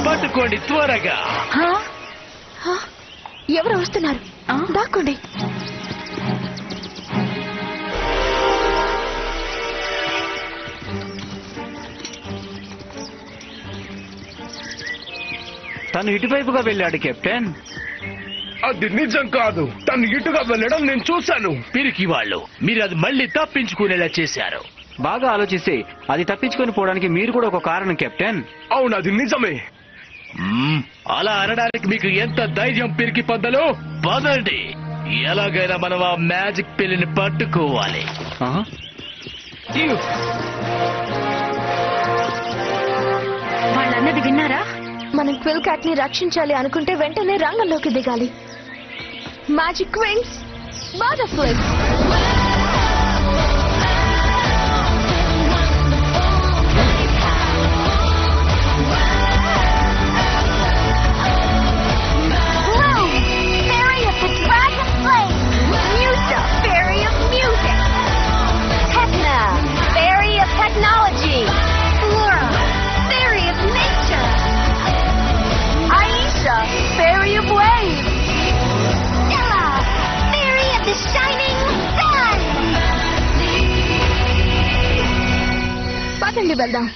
పట్టుకోండి త్వరగా. ఎవరు వస్తున్నారు? దాక్కోండి. తను ఇటువైపుగా వెళ్ళాడు కెప్టెన్. అది నిజం కాదు. తను ఇటుగా వెళ్ళడం నేను చూశాను. పిరికి వాళ్ళు, మీరు అది మళ్ళీ తప్పించుకునేలా చేశారు. బాగా ఆలోచిస్తే అది తప్పించుకొని పోవడానికి మీరు కూడా ఒక కారణం కెప్టెన్. అవును, అది నిజమే. అలా అనడానికి మీకు ఎంత ధైర్యం పిరికి పందలు? పదండి, ఎలాగైనా మనం ఆ మ్యాజిక్ పిల్లిని పట్టుకోవాలి. వాళ్ళన్నది విన్నారా? మనం క్విల్ క్యాట్ ని రక్షించాలి అనుకుంటే వెంటనే రంగంలోకి దిగాలి. Magic wings, butterflies. Technology. Flora, fairy of nature. Aisha, fairy of waves. Stella, fairy of the shining sun. పదండి వెళ్దాం.